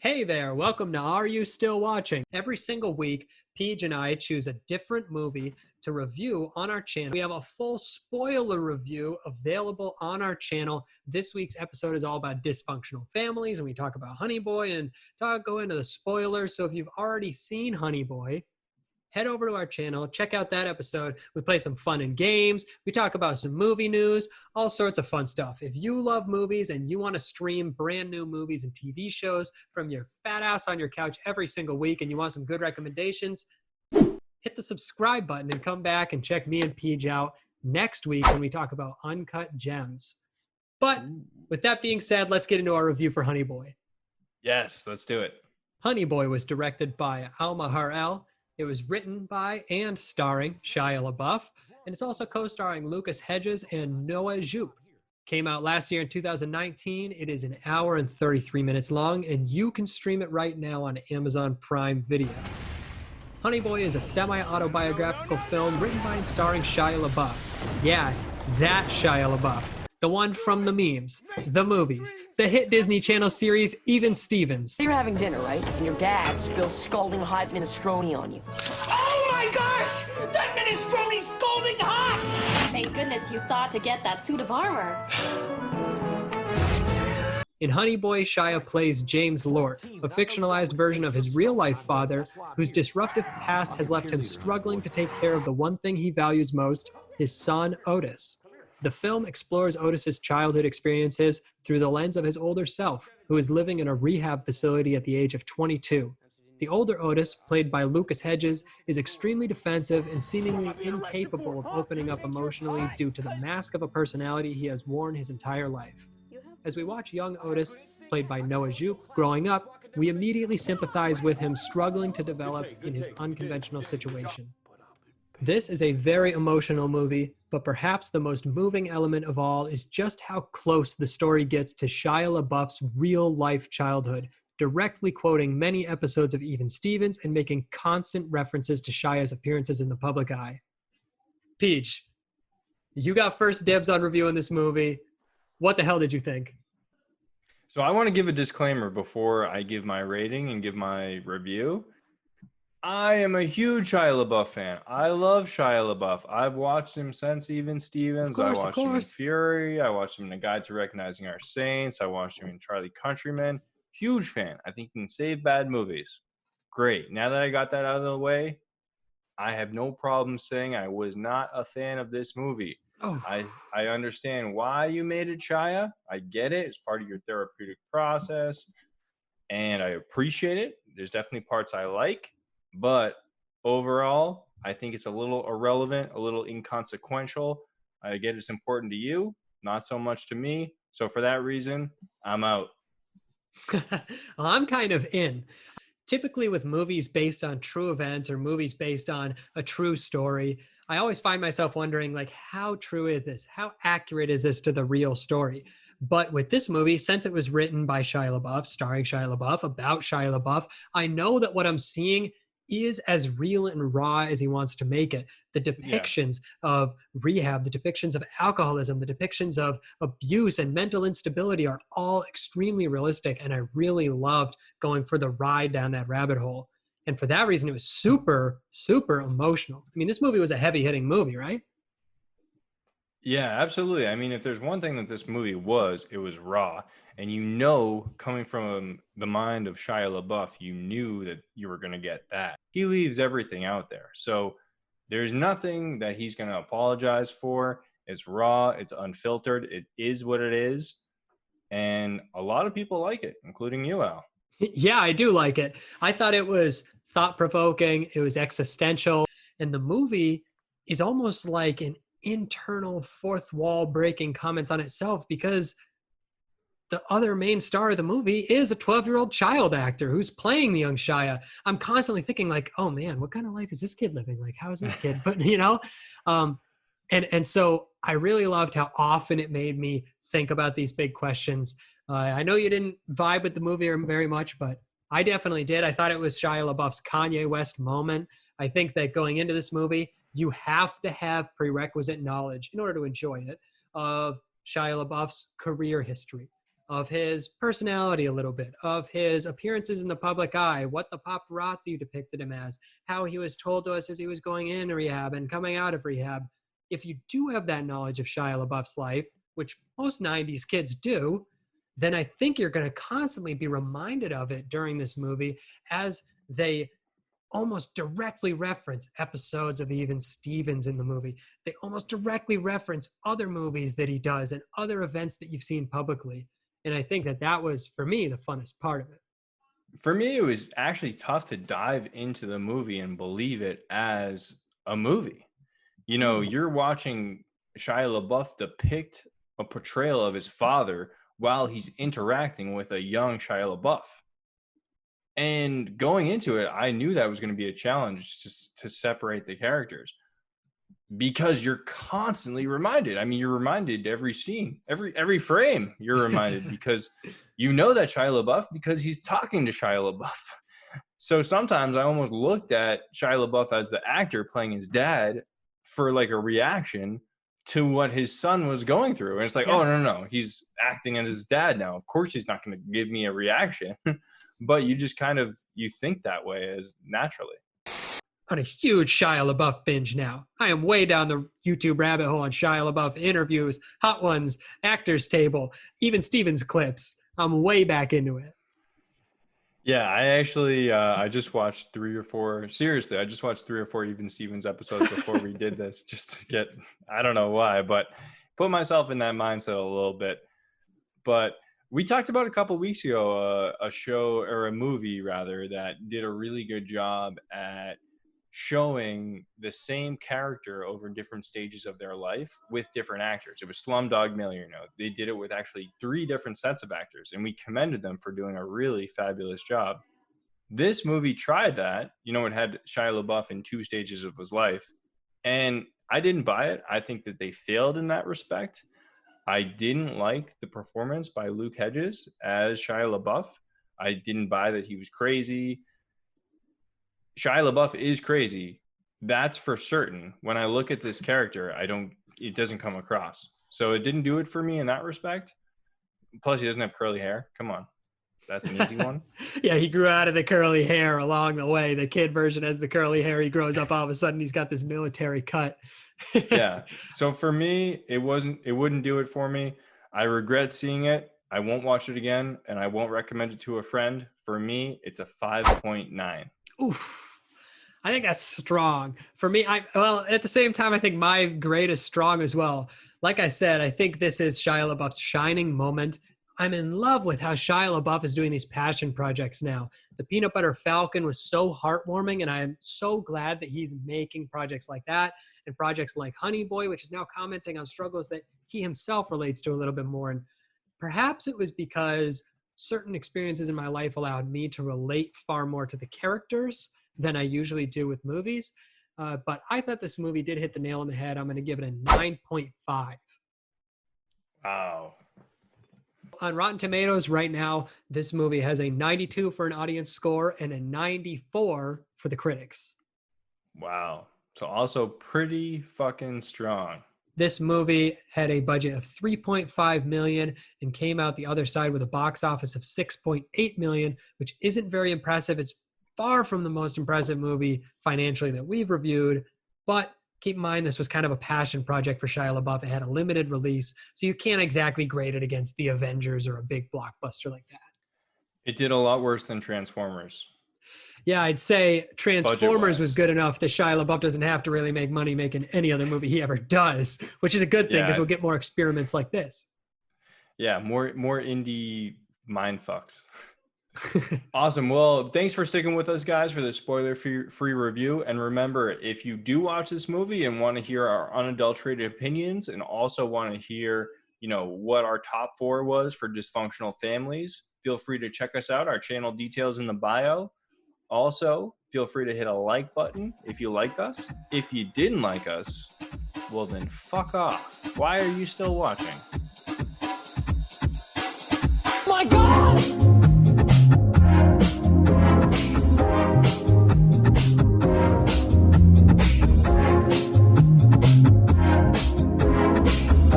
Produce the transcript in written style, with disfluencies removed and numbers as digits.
Hey there, welcome to Are You Still Watching? Every single week, Peej and I choose a different movie to review on our channel. We have a full spoiler review available on our channel. This week's episode is all about dysfunctional families, and we talk about Honey Boy and go into the spoilers. So if you've already seen Honey Boy, head over to our channel, check out that episode. We play some fun and games. We talk about some movie news, all sorts of fun stuff. If you love movies and you want to stream brand new movies and TV shows from your fat ass on your couch every single week and you want some good recommendations, hit the subscribe button and come back and check me and Peej out next week when we talk about Uncut Gems. But with that being said, let's get into our review for Honey Boy. Yes, let's do it. Honey Boy was directed by har'el. It was written by and starring Shia Labeouf, and it's also co-starring Lucas Hedges and Noah Jupe. Came out last year in 2019. It is an hour and 33 minutes long, and you can stream it right now on Amazon Prime Video. Honey Boy is a semi-autobiographical film written by and starring Shia Labeouf. Yeah, that Shia Labeouf. The one from the memes, the movies, the hit Disney Channel series, Even Stevens. You're having dinner, right? And your dad spills scalding hot minestrone on you. Oh my gosh! That minestrone's scalding hot! Thank goodness you thought to get that suit of armor. In Honey Boy, Shia plays James Lort, a fictionalized version of his real-life father, whose disruptive past has left him struggling to take care of the one thing he values most, his son, Otis. The film explores Otis's childhood experiences through the lens of his older self, who is living in a rehab facility at the age of 22. The older Otis, played by Lucas Hedges, is extremely defensive and seemingly incapable of opening up emotionally due to the mask of a personality he has worn his entire life. As we watch young Otis, played by Noah Jupe, growing up, we immediately sympathize with him struggling to develop in his unconventional situation. This is a very emotional movie, but perhaps the most moving element of all is just how close the story gets to Shia LaBeouf's real-life childhood, directly quoting many episodes of Even Stevens and making constant references to Shia's appearances in the public eye. Peej, you got first dibs on reviewing this movie. What the hell did you think? So I want to give a disclaimer before I give my rating and give my review. I am a huge Shia LaBeouf fan. I love Shia LaBeouf. I've watched him since Even Stevens. I watched him in Fury. I watched him in A Guide to Recognizing Our Saints. I watched him in Charlie Countryman. Huge fan. I think he can save bad movies. Great. Now that I got that out of the way, I have no problem saying I was not a fan of this movie. Oh. I understand why you made it, Shia. I get it. It's part of your therapeutic process, and I appreciate it. There's definitely parts I like. But overall, I think it's a little irrelevant, a little inconsequential. I get it's important to you, not so much to me. So for that reason, I'm out. Well, I'm kind of in. Typically with movies based on true events or movies based on a true story, I always find myself wondering, like, how true is this? How accurate is this to the real story? But with this movie, since it was written by Shia LaBeouf, starring Shia LaBeouf, about Shia LaBeouf, I know that what I'm seeing is as real and raw as he wants to make it. The depictions of rehab, the depictions of alcoholism, the depictions of abuse and mental instability are all extremely realistic, and I really loved going for the ride down that rabbit hole. And for that reason, it was super, super emotional. I mean, this movie was a heavy-hitting movie, right? Yeah, absolutely. I mean, if there's one thing that this movie was, it was raw. And you know, coming from the mind of Shia LaBeouf, you knew that you were going to get that. He leaves everything out there. So there's nothing that he's going to apologize for. It's raw. It's unfiltered. It is what it is. And a lot of people like it, including you, Al. Yeah, I do like it. I thought it was thought-provoking. It was existential. And the movie is almost like an internal fourth wall breaking comment on itself, because the other main star of the movie is a 12-year-old child actor who's playing the young Shia. I'm constantly thinking, like, oh man, what kind of life is this kid living? Like, how is this kid? But and so I really loved how often it made me think about these big questions. I know you didn't vibe with the movie very much, but I definitely did. I thought it was Shia LaBeouf's Kanye West moment. I think that going into this movie, you have to have prerequisite knowledge in order to enjoy it of Shia LaBeouf's career history, of his personality a little bit, of his appearances in the public eye, what the paparazzi depicted him as, how he was told to us as he was going in rehab and coming out of rehab. If you do have that knowledge of Shia LaBeouf's life, which most 90s kids do, then I think you're going to constantly be reminded of it during this movie as they almost directly reference episodes of even Stevens in the movie. They almost directly reference other movies that he does and other events that you've seen publicly. And I think that was, for me, the funnest part of it. For me, it was actually tough to dive into the movie and believe it as a movie. You know, you're watching Shia LaBeouf depict a portrayal of his father while he's interacting with a young Shia LaBeouf. And going into it, I knew that was going to be a challenge just to separate the characters, because you're constantly reminded. I mean, you're reminded every scene, every frame you're reminded, because you know that Shia LaBeouf because he's talking to Shia LaBeouf. So sometimes I almost looked at Shia LaBeouf as the actor playing his dad for like a reaction to what his son was going through. And it's like, oh, no, he's acting as his dad now. Of course he's not going to give me a reaction. But you just kind of, you think that way as naturally. On a huge Shia LaBeouf binge now. I am way down the YouTube rabbit hole on Shia LaBeouf interviews, Hot Ones, Actors Table, even Stevens clips. I'm way back into it. Yeah, I actually, I just watched 3 or 4, seriously, I just watched 3 or 4 even Stevens episodes before we did this, just to get, I don't know why, but put myself in that mindset a little bit. But we talked about a couple weeks ago, a show, or a movie rather, that did a really good job at showing the same character over different stages of their life with different actors. It was Slumdog Millionaire. They did it with actually 3 different sets of actors, and we commended them for doing a really fabulous job. This movie tried that. You know, it had Shia LaBeouf in 2 stages of his life, and I didn't buy it. I think that they failed in that respect. I didn't like the performance by Luke Hedges as Shia LaBeouf. I didn't buy that he was crazy. Shia LaBeouf is crazy. That's for certain. When I look at this character, it doesn't come across. So it didn't do it for me in that respect. Plus, he doesn't have curly hair. Come on. That's an easy one. Yeah, he grew out of the curly hair along the way. The kid version has the curly hair. He grows up, all of a sudden he's got this military cut. Yeah. So for me, it wouldn't do it for me. I regret seeing it. I won't watch it again, and I won't recommend it to a friend. For me, it's a 5.9. Oof. I think that's strong. For me, at the same time, I think my grade is strong as well. Like I said, I think this is Shia LaBeouf's shining moment. I'm in love with how Shia LaBeouf is doing these passion projects now. The Peanut Butter Falcon was so heartwarming, and I am so glad that he's making projects like that and projects like Honey Boy, which is now commenting on struggles that he himself relates to a little bit more. And perhaps it was because certain experiences in my life allowed me to relate far more to the characters than I usually do with movies. But I thought this movie did hit the nail on the head. I'm going to give it a 9.5. Wow. On Rotten Tomatoes right now, this movie has a 92 for an audience score and a 94 for the critics. Wow. So also pretty fucking strong. This movie had a budget of $3.5 million and came out the other side with a box office of $6.8 million, which isn't very impressive. It's far from the most impressive movie financially that we've reviewed, but keep in mind this was kind of a passion project for Shia LaBeouf. It had a limited release, so you can't exactly grade it against The Avengers or a big blockbuster like that. It did a lot worse than Transformers. Yeah, I'd say Transformers Budget-wise. was good enough that Shia LaBeouf doesn't have to really make money making any other movie he ever does, which is a good thing because we'll get more experiments like this. Yeah, more indie mind fucks. Awesome. Well, thanks for sticking with us, guys, for the spoiler-free review. And remember, if you do watch this movie and want to hear our unadulterated opinions and also want to hear, what our top 4 was for dysfunctional families, feel free to check us out. Our channel details in the bio. Also, feel free to hit a like button if you liked us. If you didn't like us, well then fuck off. Why are you still watching? My God!